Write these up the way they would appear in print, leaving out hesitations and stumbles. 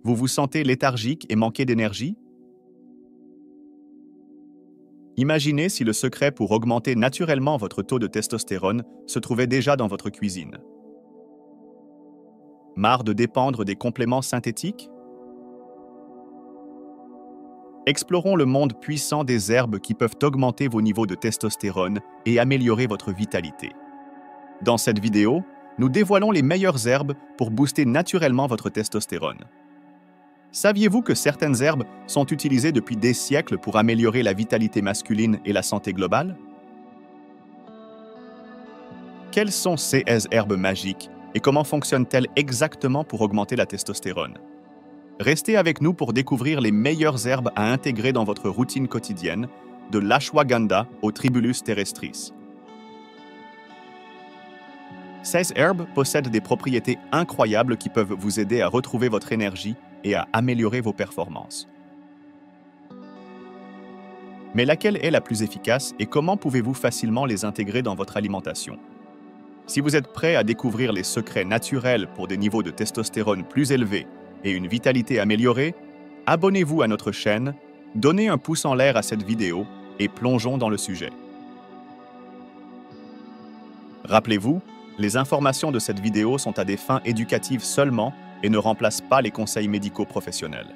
Vous vous sentez léthargique et manquer d'énergie? Imaginez si le secret pour augmenter naturellement votre taux de testostérone se trouvait déjà dans votre cuisine. Marre de dépendre des compléments synthétiques? Explorons le monde puissant des herbes qui peuvent augmenter vos niveaux de testostérone et améliorer votre vitalité. Dans cette vidéo, nous dévoilons les meilleures herbes pour booster naturellement votre testostérone. Saviez-vous que certaines herbes sont utilisées depuis des siècles pour améliorer la vitalité masculine et la santé globale? Quelles sont ces herbes magiques et comment fonctionnent-elles exactement pour augmenter la testostérone? Restez avec nous pour découvrir les meilleures herbes à intégrer dans votre routine quotidienne, de l'ashwagandha au tribulus terrestris. Ces herbes possèdent des propriétés incroyables qui peuvent vous aider à retrouver votre énergie et à améliorer vos performances. Mais laquelle est la plus efficace et comment pouvez-vous facilement les intégrer dans votre alimentation? Si vous êtes prêt à découvrir les secrets naturels pour des niveaux de testostérone plus élevés et une vitalité améliorée, abonnez-vous à notre chaîne, donnez un pouce en l'air à cette vidéo et plongeons dans le sujet. Rappelez-vous, les informations de cette vidéo sont à des fins éducatives seulement et ne remplacent pas les conseils médicaux professionnels.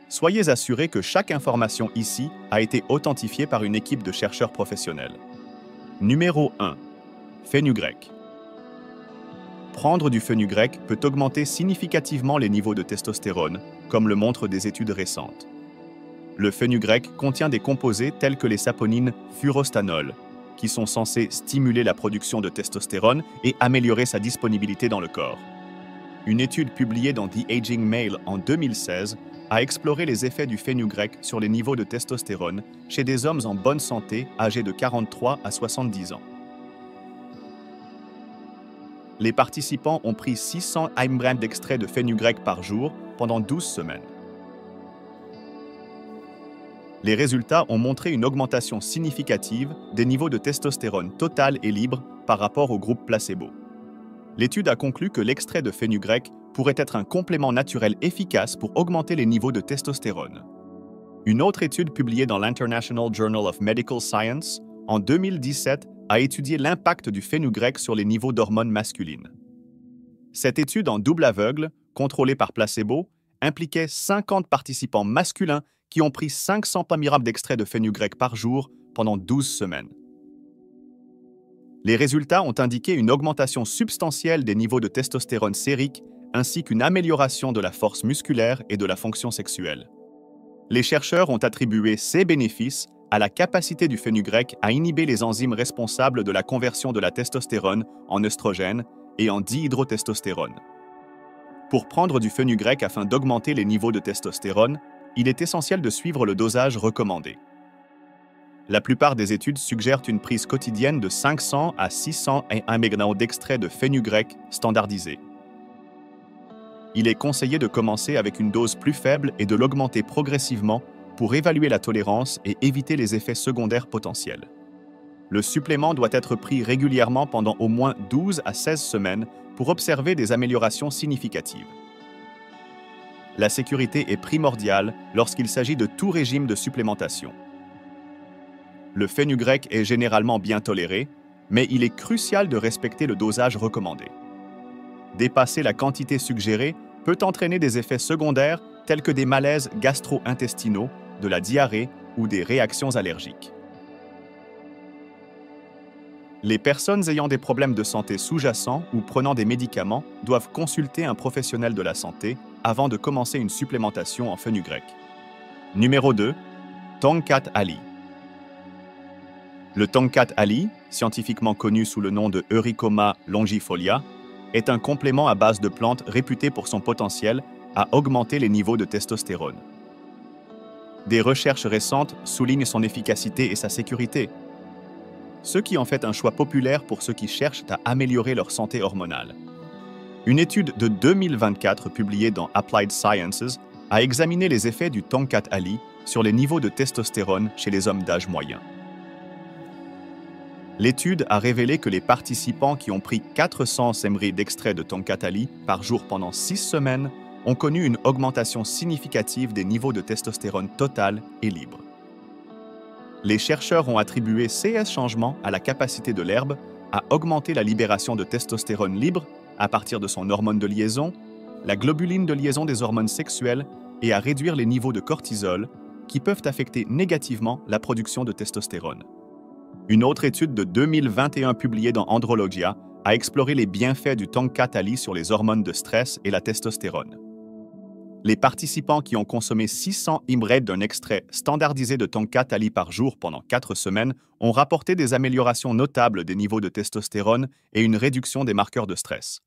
Soyez assurés que chaque information ici a été authentifiée par une équipe de chercheurs professionnels. Numéro 1. Fenugrec. Prendre du fenugrec peut augmenter significativement les niveaux de testostérone, comme le montrent des études récentes. Le fenugrec contient des composés tels que les saponines furostanol, qui sont censés stimuler la production de testostérone et améliorer sa disponibilité dans le corps. Une étude publiée dans The Aging Male en 2016 a exploré les effets du fenugrec sur les niveaux de testostérone chez des hommes en bonne santé âgés de 43 à 70 ans. Les participants ont pris 600 mg d'extrait de fenugrec par jour pendant 12 semaines. Les résultats ont montré une augmentation significative des niveaux de testostérone total et libre par rapport au groupe placebo. L'étude a conclu que l'extrait de fenugrec pourrait être un complément naturel efficace pour augmenter les niveaux de testostérone. Une autre étude publiée dans l'International Journal of Medical Science en 2017 a étudié l'impact du fenugrec sur les niveaux d'hormones masculines. Cette étude en double aveugle, contrôlée par placebo, impliquait 50 participants masculins qui ont pris 500 mg d'extrait de fenugrec par jour pendant 12 semaines. Les résultats ont indiqué une augmentation substantielle des niveaux de testostérone sérique ainsi qu'une amélioration de la force musculaire et de la fonction sexuelle. Les chercheurs ont attribué ces bénéfices à la capacité du fenugrec à inhiber les enzymes responsables de la conversion de la testostérone en œstrogène et en dihydrotestostérone. Pour prendre du fenugrec afin d'augmenter les niveaux de testostérone, il est essentiel de suivre le dosage recommandé. La plupart des études suggèrent une prise quotidienne de 500 à 600 mg d'extrait de fenugrec standardisé. Il est conseillé de commencer avec une dose plus faible et de l'augmenter progressivement pour évaluer la tolérance et éviter les effets secondaires potentiels. Le supplément doit être pris régulièrement pendant au moins 12 à 16 semaines pour observer des améliorations significatives. La sécurité est primordiale lorsqu'il s'agit de tout régime de supplémentation. Le fenugrec est généralement bien toléré, mais il est crucial de respecter le dosage recommandé. Dépasser la quantité suggérée peut entraîner des effets secondaires tels que des malaises gastro-intestinaux, de la diarrhée ou des réactions allergiques. Les personnes ayant des problèmes de santé sous-jacents ou prenant des médicaments doivent consulter un professionnel de la santé avant de commencer une supplémentation en fenugrec. Numéro 2. Tongkat Ali. Le Tongkat Ali, scientifiquement connu sous le nom de Eurycoma longifolia, est un complément à base de plantes réputé pour son potentiel à augmenter les niveaux de testostérone. Des recherches récentes soulignent son efficacité et sa sécurité, ce qui en fait un choix populaire pour ceux qui cherchent à améliorer leur santé hormonale. Une étude de 2024 publiée dans Applied Sciences a examiné les effets du Tongkat Ali sur les niveaux de testostérone chez les hommes d'âge moyen. L'étude a révélé que les participants qui ont pris 400 mg d'extrait de Tonkatali par jour pendant 6 semaines ont connu une augmentation significative des niveaux de testostérone total et libre. Les chercheurs ont attribué ces changements à la capacité de l'herbe à augmenter la libération de testostérone libre à partir de son hormone de liaison, la globuline de liaison des hormones sexuelles et à réduire les niveaux de cortisol qui peuvent affecter négativement la production de testostérone. Une autre étude de 2021 publiée dans Andrologia a exploré les bienfaits du Tonkatali sur les hormones de stress et la testostérone. Les participants qui ont consommé 600 mg d'un extrait standardisé de Tonkatali par jour pendant 4 semaines ont rapporté des améliorations notables des niveaux de testostérone et une réduction des marqueurs de stress.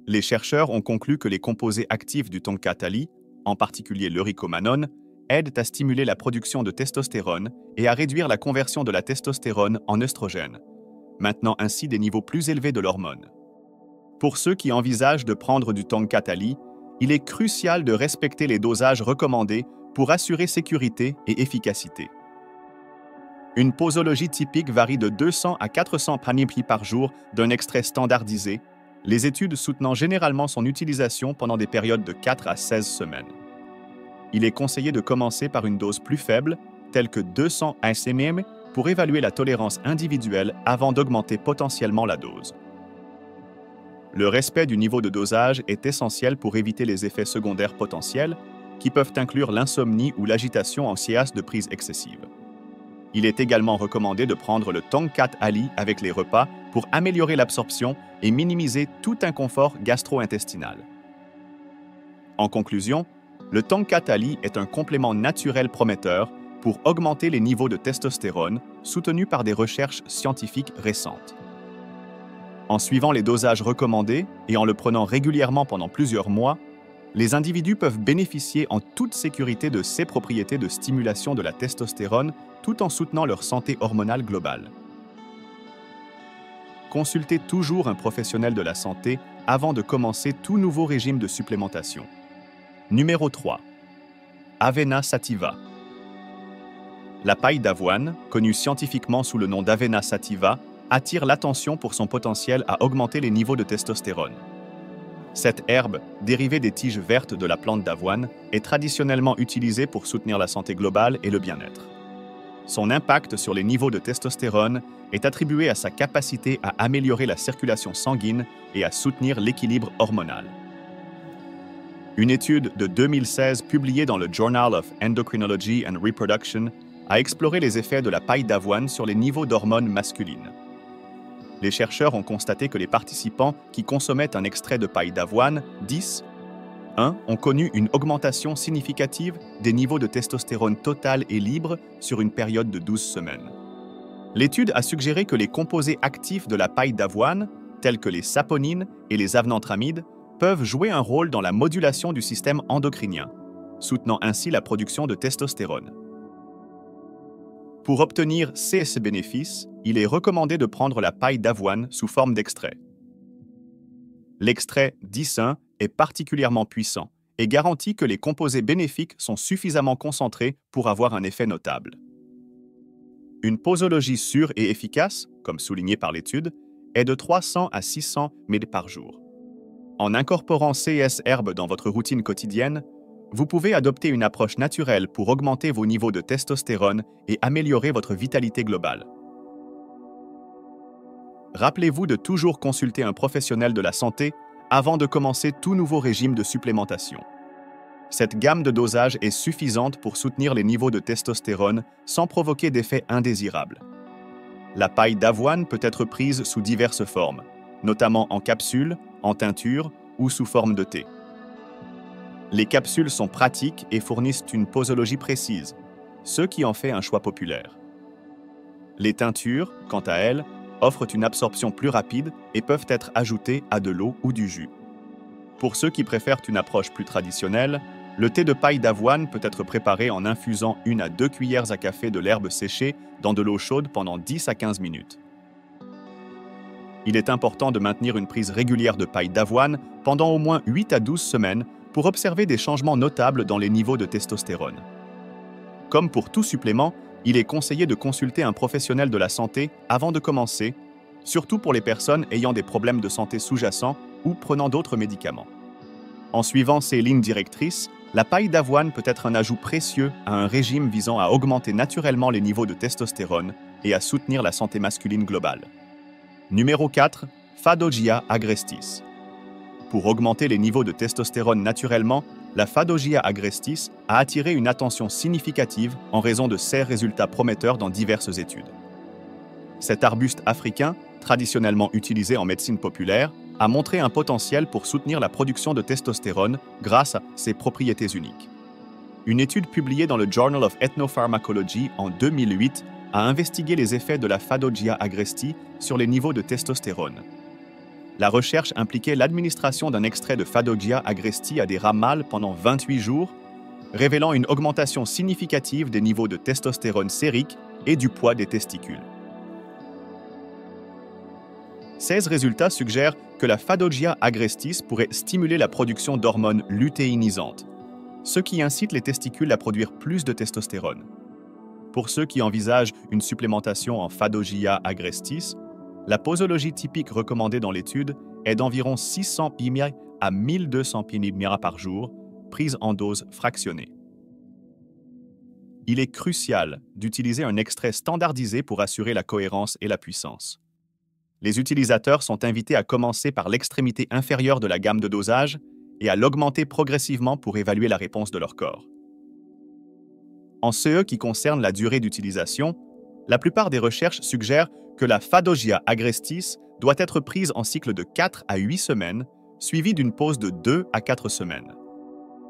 Les chercheurs ont conclu que les composés actifs du Tonkatali, en particulier l'euricomanone, aident à stimuler la production de testostérone et à réduire la conversion de la testostérone en œstrogène, maintenant ainsi des niveaux plus élevés de l'hormone. Pour ceux qui envisagent de prendre du Tonkatali, il est crucial de respecter les dosages recommandés pour assurer sécurité et efficacité. Une posologie typique varie de 200 à 400 mg par jour d'un extrait standardisé, les études soutenant généralement son utilisation pendant des périodes de 4 à 16 semaines. Il est conseillé de commencer par une dose plus faible, telle que 200 mg, pour évaluer la tolérance individuelle avant d'augmenter potentiellement la dose. Le respect du niveau de dosage est essentiel pour éviter les effets secondaires potentiels, qui peuvent inclure l'insomnie ou l'agitation en séance de prise excessive. Il est également recommandé de prendre le Tonkatali avec les repas pour améliorer l'absorption et minimiser tout inconfort gastro-intestinal. En conclusion, le Tonkatali est un complément naturel prometteur pour augmenter les niveaux de testostérone, soutenu par des recherches scientifiques récentes. En suivant les dosages recommandés et en le prenant régulièrement pendant plusieurs mois, les individus peuvent bénéficier en toute sécurité de ces propriétés de stimulation de la testostérone tout en soutenant leur santé hormonale globale. Consultez toujours un professionnel de la santé avant de commencer tout nouveau régime de supplémentation. Numéro 3. Avena sativa. La paille d'avoine, connue scientifiquement sous le nom d'Avena sativa, attire l'attention pour son potentiel à augmenter les niveaux de testostérone. Cette herbe, dérivée des tiges vertes de la plante d'avoine, est traditionnellement utilisée pour soutenir la santé globale et le bien-être. Son impact sur les niveaux de testostérone est attribué à sa capacité à améliorer la circulation sanguine et à soutenir l'équilibre hormonal. Une étude de 2016 publiée dans le Journal of Endocrinology and Reproduction a exploré les effets de la paille d'avoine sur les niveaux d'hormones masculines. Les chercheurs ont constaté que les participants qui consommaient un extrait de paille d'avoine, 10, ont connu une augmentation significative des niveaux de testostérone total et libre sur une période de 12 semaines. L'étude a suggéré que les composés actifs de la paille d'avoine, tels que les saponines et les avenantramides, peuvent jouer un rôle dans la modulation du système endocrinien, soutenant ainsi la production de testostérone. Pour obtenir ces bénéfices, il est recommandé de prendre la paille d'avoine sous forme d'extrait. L'extrait 10-1 est particulièrement puissant et garantit que les composés bénéfiques sont suffisamment concentrés pour avoir un effet notable. Une posologie sûre et efficace, comme souligné par l'étude, est de 300 à 600 mg par jour. En incorporant ces herbes dans votre routine quotidienne, vous pouvez adopter une approche naturelle pour augmenter vos niveaux de testostérone et améliorer votre vitalité globale. Rappelez-vous de toujours consulter un professionnel de la santé avant de commencer tout nouveau régime de supplémentation. Cette gamme de dosage est suffisante pour soutenir les niveaux de testostérone sans provoquer d'effets indésirables. La paille d'avoine peut être prise sous diverses formes, notamment en capsule, en teinture ou sous forme de thé. Les capsules sont pratiques et fournissent une posologie précise, ce qui en fait un choix populaire. Les teintures, quant à elles, offrent une absorption plus rapide et peuvent être ajoutées à de l'eau ou du jus. Pour ceux qui préfèrent une approche plus traditionnelle, le thé de paille d'avoine peut être préparé en infusant 1 à 2 cuillères à café de l'herbe séchée dans de l'eau chaude pendant 10 à 15 minutes. Il est important de maintenir une prise régulière de paille d'avoine pendant au moins 8 à 12 semaines pour observer des changements notables dans les niveaux de testostérone. Comme pour tout supplément, il est conseillé de consulter un professionnel de la santé avant de commencer, surtout pour les personnes ayant des problèmes de santé sous-jacents ou prenant d'autres médicaments. En suivant ces lignes directrices, la paille d'avoine peut être un ajout précieux à un régime visant à augmenter naturellement les niveaux de testostérone et à soutenir la santé masculine globale. Numéro 4. Phadogia agrestis. Pour augmenter les niveaux de testostérone naturellement, la Phadogia agrestis a attiré une attention significative en raison de ses résultats prometteurs dans diverses études. Cet arbuste africain, traditionnellement utilisé en médecine populaire, a montré un potentiel pour soutenir la production de testostérone grâce à ses propriétés uniques. Une étude publiée dans le Journal of Ethnopharmacology en 2008 a investigué les effets de la Phadogia agrestis sur les niveaux de testostérone. La recherche impliquait l'administration d'un extrait de Phadogia agrestis à des rats mâles pendant 28 jours, révélant une augmentation significative des niveaux de testostérone sérique et du poids des testicules. Ces résultats suggèrent que la Phadogia agrestis pourrait stimuler la production d'hormones lutéinisantes, ce qui incite les testicules à produire plus de testostérone. Pour ceux qui envisagent une supplémentation en Phadogia agrestis, la posologie typique recommandée dans l'étude est d'environ 600 pmi à 1200 pmi par jour, prise en dose fractionnée. Il est crucial d'utiliser un extrait standardisé pour assurer la cohérence et la puissance. Les utilisateurs sont invités à commencer par l'extrémité inférieure de la gamme de dosage et à l'augmenter progressivement pour évaluer la réponse de leur corps. En ce qui concerne la durée d'utilisation, la plupart des recherches suggèrent que la Phadogia agrestis doit être prise en cycle de 4 à 8 semaines, suivie d'une pause de 2 à 4 semaines.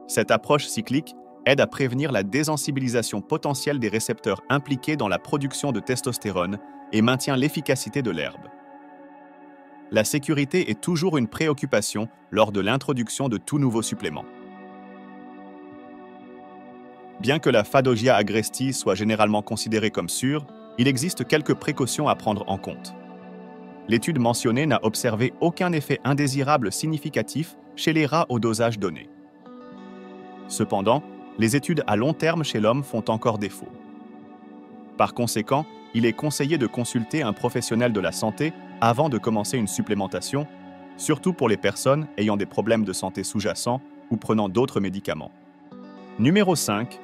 Cette approche cyclique aide à prévenir la désensibilisation potentielle des récepteurs impliqués dans la production de testostérone et maintient l'efficacité de l'herbe. La sécurité est toujours une préoccupation lors de l'introduction de tout nouveau supplément. Bien que la Phadogia agrestis soit généralement considérée comme sûre, il existe quelques précautions à prendre en compte. L'étude mentionnée n'a observé aucun effet indésirable significatif chez les rats au dosage donné. Cependant, les études à long terme chez l'homme font encore défaut. Par conséquent, il est conseillé de consulter un professionnel de la santé avant de commencer une supplémentation, surtout pour les personnes ayant des problèmes de santé sous-jacents ou prenant d'autres médicaments. Numéro 5.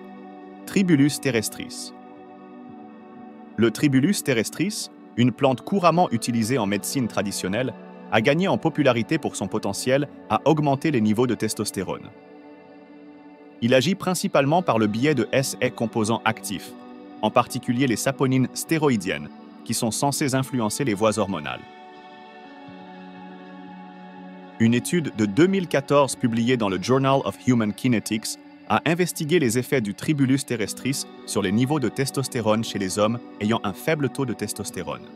Tribulus terrestris. Le Tribulus terrestris, une plante couramment utilisée en médecine traditionnelle, a gagné en popularité pour son potentiel à augmenter les niveaux de testostérone. Il agit principalement par le biais de SE composants actifs, en particulier les saponines stéroïdiennes, qui sont censées influencer les voies hormonales. Une étude de 2014 publiée dans le Journal of Human Kinetics a investigué les effets du Tribulus terrestris sur les niveaux de testostérone chez les hommes ayant un faible taux de testostérone.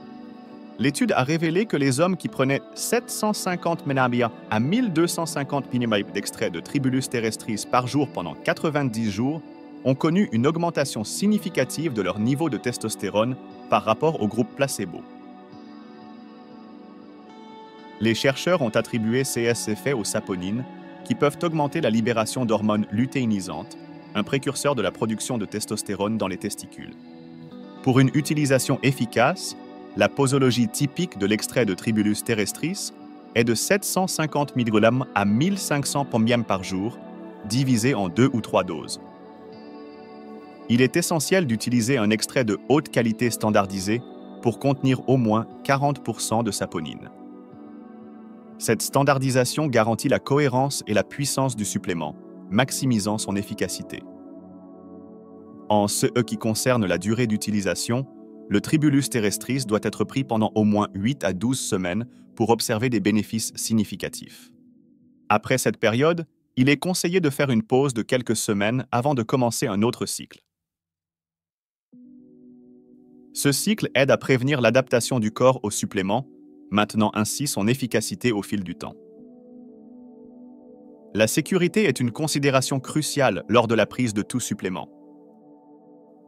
L'étude a révélé que les hommes qui prenaient 750 mg à 1250 mg d'extrait de Tribulus terrestris par jour pendant 90 jours ont connu une augmentation significative de leur niveau de testostérone par rapport au groupe placebo. Les chercheurs ont attribué ces effets aux saponines, qui peuvent augmenter la libération d'hormones lutéinisantes, un précurseur de la production de testostérone dans les testicules. Pour une utilisation efficace, la posologie typique de l'extrait de Tribulus terrestris est de 750 mg à 1500 ppm par jour, divisé en 2 ou 3 doses. Il est essentiel d'utiliser un extrait de haute qualité standardisé pour contenir au moins 40% de saponine. Cette standardisation garantit la cohérence et la puissance du supplément, maximisant son efficacité. En ce qui concerne la durée d'utilisation, le Tribulus terrestris doit être pris pendant au moins 8 à 12 semaines pour observer des bénéfices significatifs. Après cette période, il est conseillé de faire une pause de quelques semaines avant de commencer un autre cycle. Ce cycle aide à prévenir l'adaptation du corps au supplément, maintenant ainsi son efficacité au fil du temps. La sécurité est une considération cruciale lors de la prise de tout supplément.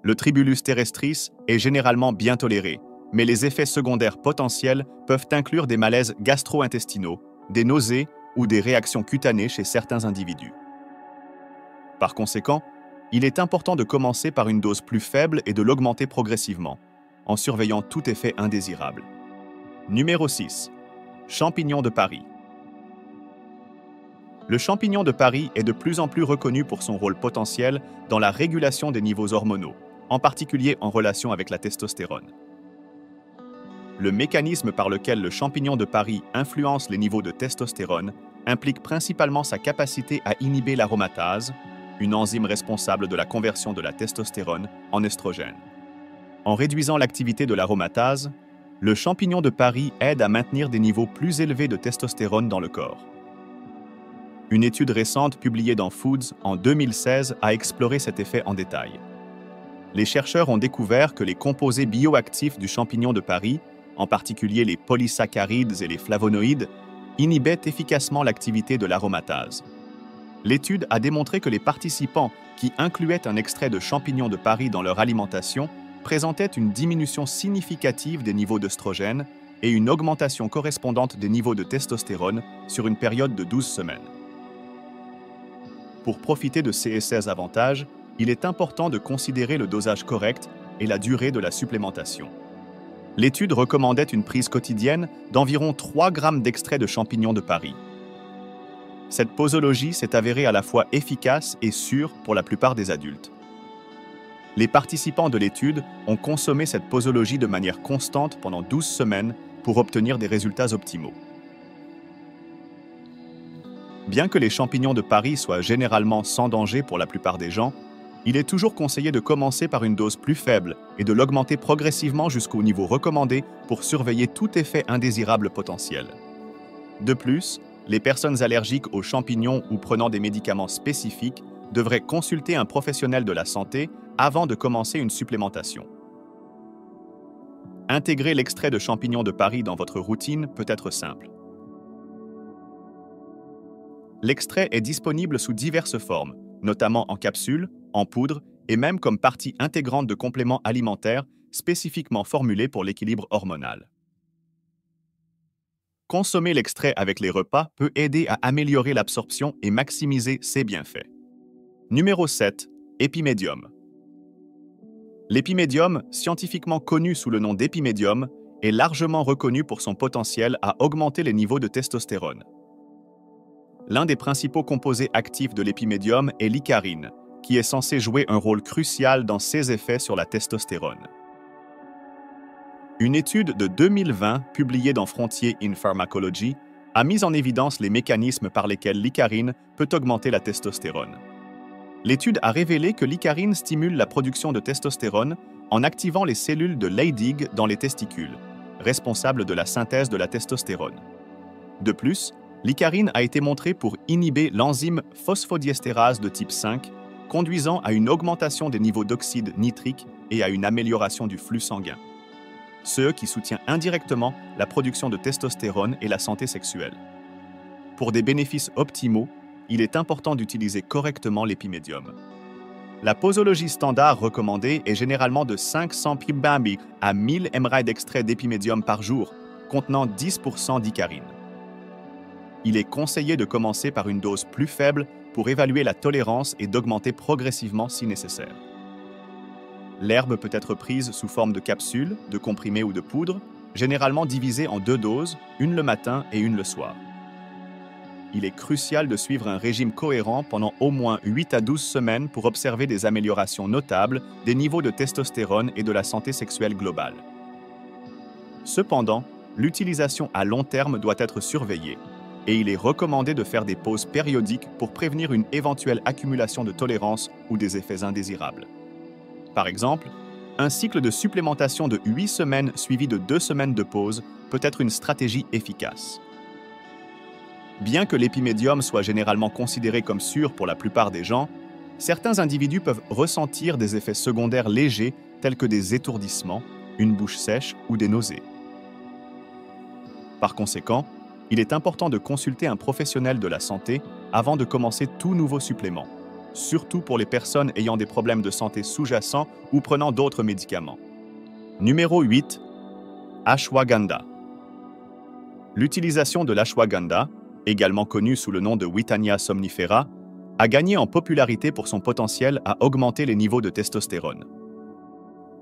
Le Tribulus terrestris est généralement bien toléré, mais les effets secondaires potentiels peuvent inclure des malaises gastro-intestinaux, des nausées ou des réactions cutanées chez certains individus. Par conséquent, il est important de commencer par une dose plus faible et de l'augmenter progressivement, en surveillant tout effet indésirable. Numéro 6. Champignon de Paris. Le champignon de Paris est de plus en plus reconnu pour son rôle potentiel dans la régulation des niveaux hormonaux, en particulier en relation avec la testostérone. Le mécanisme par lequel le champignon de Paris influence les niveaux de testostérone implique principalement sa capacité à inhiber l'aromatase, une enzyme responsable de la conversion de la testostérone en estrogène. En réduisant l'activité de l'aromatase, le champignon de Paris aide à maintenir des niveaux plus élevés de testostérone dans le corps. Une étude récente publiée dans Foods en 2016 a exploré cet effet en détail. Les chercheurs ont découvert que les composés bioactifs du champignon de Paris, en particulier les polysaccharides et les flavonoïdes, inhibaient efficacement l'activité de l'aromatase. L'étude a démontré que les participants qui incluaient un extrait de champignon de Paris dans leur alimentation présentaient une diminution significative des niveaux d'œstrogène et une augmentation correspondante des niveaux de testostérone sur une période de 12 semaines. Pour profiter de ces avantages, il est important de considérer le dosage correct et la durée de la supplémentation. L'étude recommandait une prise quotidienne d'environ 3 grammes d'extrait de champignon de Paris. Cette posologie s'est avérée à la fois efficace et sûre pour la plupart des adultes. Les participants de l'étude ont consommé cette posologie de manière constante pendant 12 semaines pour obtenir des résultats optimaux. Bien que les champignons de Paris soient généralement sans danger pour la plupart des gens, il est toujours conseillé de commencer par une dose plus faible et de l'augmenter progressivement jusqu'au niveau recommandé pour surveiller tout effet indésirable potentiel. De plus, les personnes allergiques aux champignons ou prenant des médicaments spécifiques devraient consulter un professionnel de la santé avant de commencer une supplémentation. Intégrer l'extrait de champignons de Paris dans votre routine peut être simple. L'extrait est disponible sous diverses formes, notamment en capsules, en poudre et même comme partie intégrante de compléments alimentaires spécifiquement formulés pour l'équilibre hormonal. Consommer l'extrait avec les repas peut aider à améliorer l'absorption et maximiser ses bienfaits. Numéro 7. Épimédium. L'épimédium, scientifiquement connu sous le nom d'épimédium, est largement reconnu pour son potentiel à augmenter les niveaux de testostérone. L'un des principaux composés actifs de l'épimédium est l'icarine, qui est censé jouer un rôle crucial dans ses effets sur la testostérone. Une étude de 2020, publiée dans Frontiers in Pharmacology, a mis en évidence les mécanismes par lesquels l'icarine peut augmenter la testostérone. L'étude a révélé que l'icarine stimule la production de testostérone en activant les cellules de Leydig dans les testicules, responsables de la synthèse de la testostérone. De plus, l'icarine a été montrée pour inhiber l'enzyme phosphodiestérase de type 5, conduisant à une augmentation des niveaux d'oxyde nitrique et à une amélioration du flux sanguin, ce qui soutient indirectement la production de testostérone et la santé sexuelle. Pour des bénéfices optimaux, il est important d'utiliser correctement l'épimédium. La posologie standard recommandée est généralement de 500 ppb à 1000 mg d'extrait d'épimédium par jour, contenant 10% d'icarine. Il est conseillé de commencer par une dose plus faible pour évaluer la tolérance et d'augmenter progressivement si nécessaire. L'herbe peut être prise sous forme de capsules, de comprimés ou de poudre, généralement divisées en 2 doses, une le matin et une le soir. Il est crucial de suivre un régime cohérent pendant au moins 8 à 12 semaines pour observer des améliorations notables des niveaux de testostérone et de la santé sexuelle globale. Cependant, l'utilisation à long terme doit être surveillée, et il est recommandé de faire des pauses périodiques pour prévenir une éventuelle accumulation de tolérance ou des effets indésirables. Par exemple, un cycle de supplémentation de 8 semaines suivi de 2 semaines de pause peut être une stratégie efficace. Bien que l'épimédium soit généralement considéré comme sûr pour la plupart des gens, certains individus peuvent ressentir des effets secondaires légers tels que des étourdissements, une bouche sèche ou des nausées. Par conséquent, il est important de consulter un professionnel de la santé avant de commencer tout nouveau supplément, surtout pour les personnes ayant des problèmes de santé sous-jacents ou prenant d'autres médicaments. Numéro 8. Ashwagandha. L'utilisation de l'ashwagandha, également connu sous le nom de Withania somnifera, a gagné en popularité pour son potentiel à augmenter les niveaux de testostérone.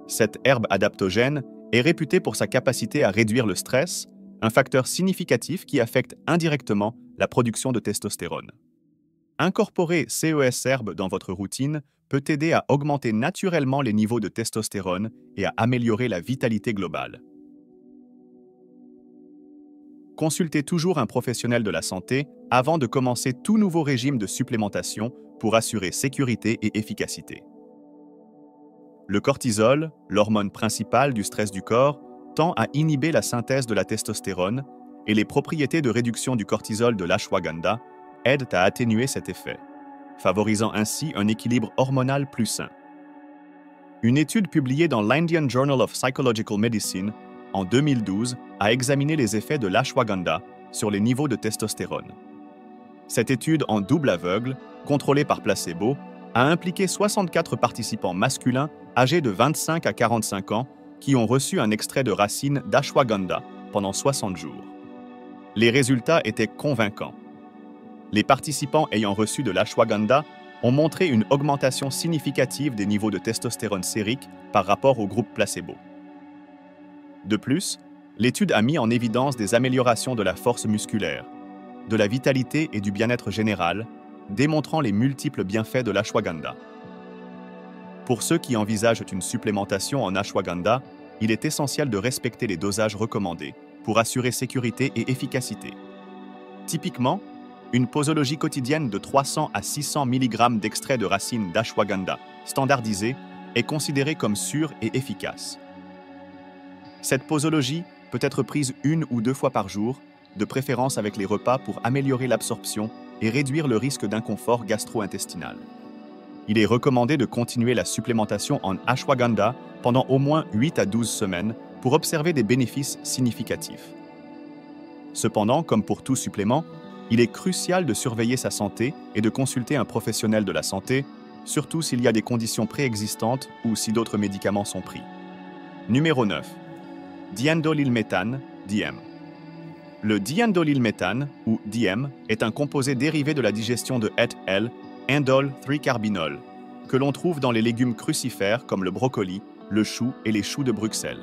Cette herbe adaptogène est réputée pour sa capacité à réduire le stress, un facteur significatif qui affecte indirectement la production de testostérone. Incorporer CES herbe dans votre routine peut aider à augmenter naturellement les niveaux de testostérone et à améliorer la vitalité globale. Consultez toujours un professionnel de la santé avant de commencer tout nouveau régime de supplémentation pour assurer sécurité et efficacité. Le cortisol, l'hormone principale du stress du corps, tend à inhiber la synthèse de la testostérone et les propriétés de réduction du cortisol de l'ashwagandha aident à atténuer cet effet, favorisant ainsi un équilibre hormonal plus sain. Une étude publiée dans l'Indian Journal of Psychological Medicine en 2012 a examiné les effets de l'ashwagandha sur les niveaux de testostérone. Cette étude en double aveugle, contrôlée par placebo, a impliqué 64 participants masculins âgés de 25 à 45 ans qui ont reçu un extrait de racine d'ashwagandha pendant 60 jours. Les résultats étaient convaincants. Les participants ayant reçu de l'ashwagandha ont montré une augmentation significative des niveaux de testostérone sérique par rapport au groupe placebo. De plus, l'étude a mis en évidence des améliorations de la force musculaire, de la vitalité et du bien-être général, démontrant les multiples bienfaits de l'ashwagandha. Pour ceux qui envisagent une supplémentation en ashwagandha, il est essentiel de respecter les dosages recommandés pour assurer sécurité et efficacité. Typiquement, une posologie quotidienne de 300 à 600 mg d'extrait de racine d'ashwagandha standardisé est considérée comme sûre et efficace. Cette posologie peut être prise 1 ou 2 fois par jour, de préférence avec les repas pour améliorer l'absorption et réduire le risque d'inconfort gastro-intestinal. Il est recommandé de continuer la supplémentation en ashwagandha pendant au moins 8 à 12 semaines pour observer des bénéfices significatifs. Cependant, comme pour tout supplément, il est crucial de surveiller sa santé et de consulter un professionnel de la santé, surtout s'il y a des conditions préexistantes ou si d'autres médicaments sont pris. Numéro 9. Diindolylméthane, DM. Le diindolylméthane, ou DM, est un composé dérivé de la digestion de het-L, indole 3-carbinol, que l'on trouve dans les légumes crucifères comme le brocoli, le chou et les choux de Bruxelles.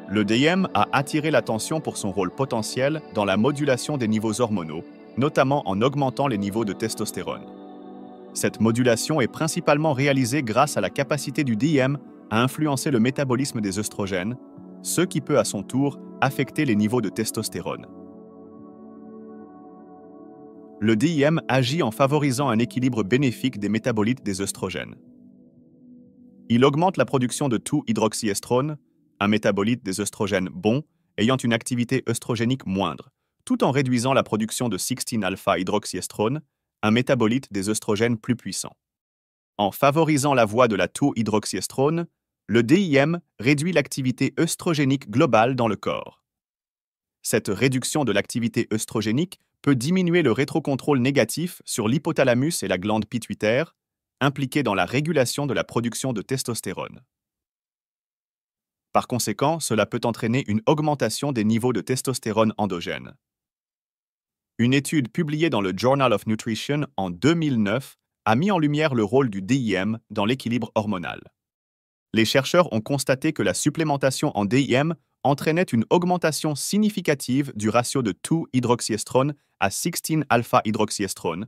Le DM a attiré l'attention pour son rôle potentiel dans la modulation des niveaux hormonaux, notamment en augmentant les niveaux de testostérone. Cette modulation est principalement réalisée grâce à la capacité du DM à influencer le métabolisme des œstrogènes, ce qui peut à son tour affecter les niveaux de testostérone. Le DIM agit en favorisant un équilibre bénéfique des métabolites des œstrogènes. Il augmente la production de 2-hydroxyestrone, un métabolite des œstrogènes bon ayant une activité œstrogénique moindre, tout en réduisant la production de 16-alpha-hydroxyestrone, un métabolite des œstrogènes plus puissant. En favorisant la voie de la 2-hydroxyestrone, le DIM réduit l'activité œstrogénique globale dans le corps. Cette réduction de l'activité œstrogénique peut diminuer le rétrocontrôle négatif sur l'hypothalamus et la glande pituitaire, impliqués dans la régulation de la production de testostérone. Par conséquent, cela peut entraîner une augmentation des niveaux de testostérone endogène. Une étude publiée dans le Journal of Nutrition en 2009 a mis en lumière le rôle du DIM dans l'équilibre hormonal. Les chercheurs ont constaté que la supplémentation en DIM entraînait une augmentation significative du ratio de 2-hydroxyestrone à 16-alpha-hydroxyestrone,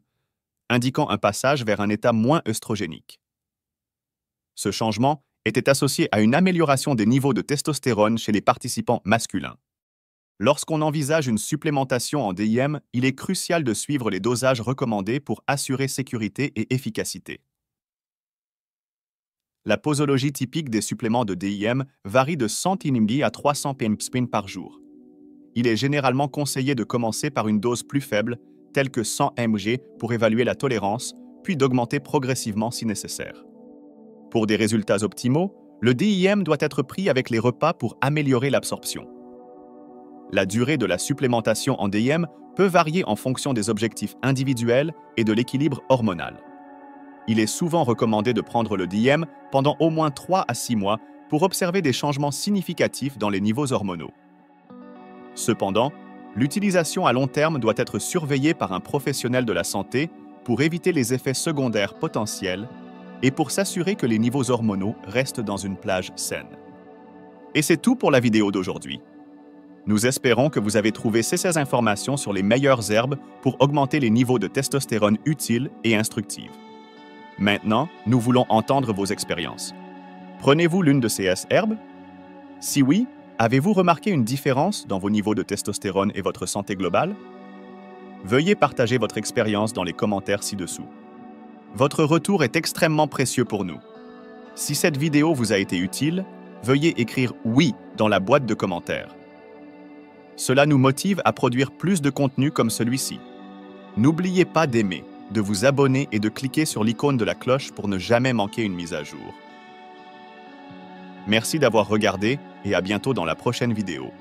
indiquant un passage vers un état moins œstrogénique. Ce changement était associé à une amélioration des niveaux de testostérone chez les participants masculins. Lorsqu'on envisage une supplémentation en DIM, il est crucial de suivre les dosages recommandés pour assurer sécurité et efficacité. La posologie typique des suppléments de DIM varie de 100 mg à 300 ppm par jour. Il est généralement conseillé de commencer par une dose plus faible, telle que 100 mg pour évaluer la tolérance, puis d'augmenter progressivement si nécessaire. Pour des résultats optimaux, le DIM doit être pris avec les repas pour améliorer l'absorption. La durée de la supplémentation en DIM peut varier en fonction des objectifs individuels et de l'équilibre hormonal. Il est souvent recommandé de prendre le DIM pendant au moins 3 à 6 mois pour observer des changements significatifs dans les niveaux hormonaux. Cependant, l'utilisation à long terme doit être surveillée par un professionnel de la santé pour éviter les effets secondaires potentiels et pour s'assurer que les niveaux hormonaux restent dans une plage saine. Et c'est tout pour la vidéo d'aujourd'hui. Nous espérons que vous avez trouvé ces informations sur les meilleures herbes pour augmenter les niveaux de testostérone utiles et instructives. Maintenant, nous voulons entendre vos expériences. Prenez-vous l'une de ces herbes? Si oui, avez-vous remarqué une différence dans vos niveaux de testostérone et votre santé globale? Veuillez partager votre expérience dans les commentaires ci-dessous. Votre retour est extrêmement précieux pour nous. Si cette vidéo vous a été utile, veuillez écrire « oui » dans la boîte de commentaires. Cela nous motive à produire plus de contenu comme celui-ci. N'oubliez pas d'aimer, de vous abonner et de cliquer sur l'icône de la cloche pour ne jamais manquer une mise à jour. Merci d'avoir regardé et à bientôt dans la prochaine vidéo.